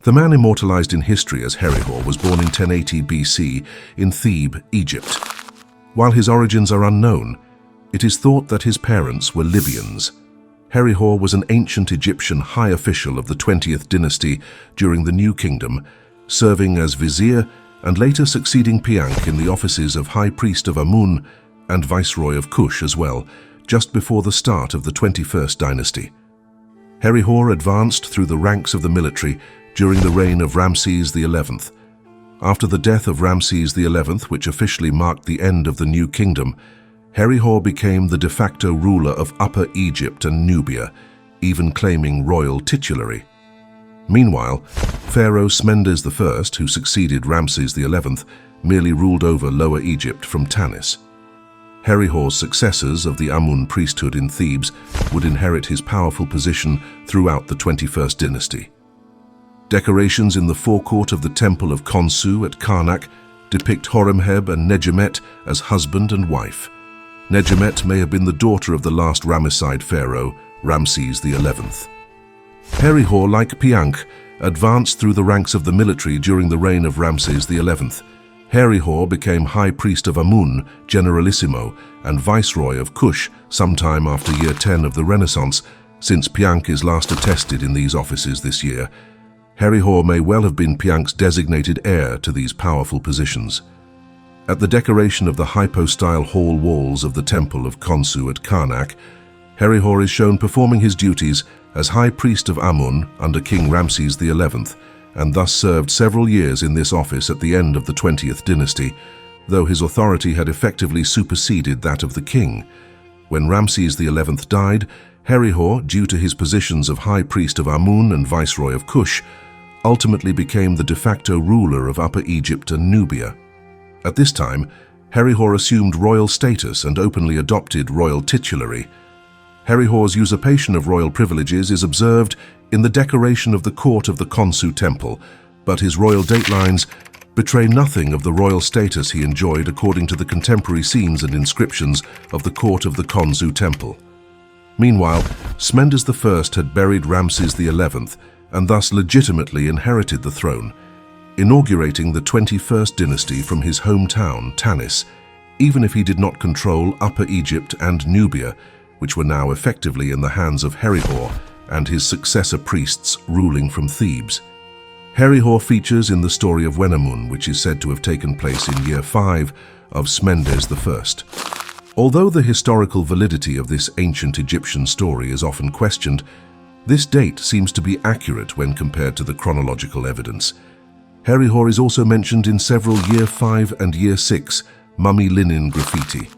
The man immortalized in history as Herihor was born in 1080 BC in Thebes, Egypt. While his origins are unknown, it is thought that his parents were Libyans. Herihor was an ancient Egyptian high official of the 20th dynasty during the New Kingdom, serving as vizier and later succeeding Piank in the offices of High Priest of Amun and Viceroy of Kush as well, just before the start of the 21st dynasty. Herihor advanced through the ranks of the military during the reign of Ramesses XI. After the death of Ramesses XI, which officially marked the end of the New Kingdom, Herihor became the de facto ruler of Upper Egypt and Nubia, even claiming royal titulary. Meanwhile, Pharaoh Mendes I, who succeeded Ramesses XI, merely ruled over Lower Egypt from Tanis. Herihor's successors of the Amun priesthood in Thebes would inherit his powerful position throughout the 21st dynasty. Decorations in the forecourt of the temple of Khonsu at Karnak depict Horemheb and Nejemet as husband and wife. Nejemet may have been the daughter of the last Ramesside pharaoh, Ramesses XI. Herihor, like Piank, advanced through the ranks of the military during the reign of Ramesses XI. Herihor became High Priest of Amun, Generalissimo, and Viceroy of Kush sometime after year 10 of the Renaissance, since Piank is last attested in these offices this year. Herihor may well have been Piank's designated heir to these powerful positions. At the decoration of the hypostyle hall walls of the temple of Khonsu at Karnak, Herihor is shown performing his duties as High Priest of Amun under King Ramesses XI, and thus served several years in this office at the end of the 20th dynasty, though his authority had effectively superseded that of the king. When Ramesses XI died, Herihor, due to his positions of High Priest of Amun and Viceroy of Kush, ultimately became the de facto ruler of Upper Egypt and Nubia. At this time, Herihor assumed royal status and openly adopted royal titulary. Herihor's usurpation of royal privileges is observed in the decoration of the court of the Khonsu temple, but his royal datelines betray nothing of the royal status he enjoyed according to the contemporary scenes and inscriptions of the court of the Khonsu temple. Meanwhile, Mendes I had buried Ramesses XI and thus legitimately inherited the throne, inaugurating the 21st dynasty from his hometown, Tanis, even if he did not control Upper Egypt and Nubia, which were now effectively in the hands of Herihor and his successor priests ruling from Thebes. Herihor features in the story of Wieᴜᴜʀ, which is said to have taken place in year 5 of Mendes I. Although the historical validity of this ancient Egyptian story is often questioned, this date seems to be accurate when compared to the chronological evidence. Herihor is also mentioned in several year 5 and year 6 mummy linen graffiti.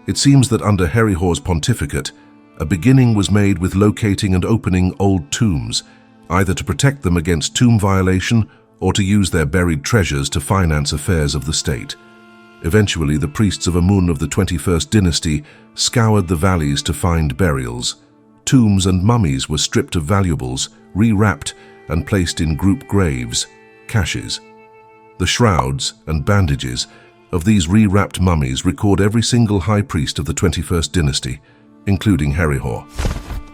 It seems that under Herihor's pontificate, a beginning was made with locating and opening old tombs, either to protect them against tomb violation or to use their buried treasures to finance affairs of the state. Eventually, the priests of Amun of the 21st dynasty scoured the valleys to find burials. Tombs and mummies were stripped of valuables, rewrapped, and placed in group graves, caches. The shrouds and bandages of these rewrapped mummies record every single high priest of the 21st dynasty, including Herihor.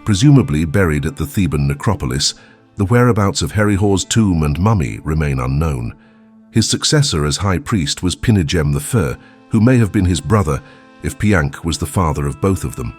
Presumably buried at the Theban necropolis, the whereabouts of Herihor's tomb and mummy remain unknown. His successor as high priest was Pinigem I, who may have been his brother if Piank was the father of both of them.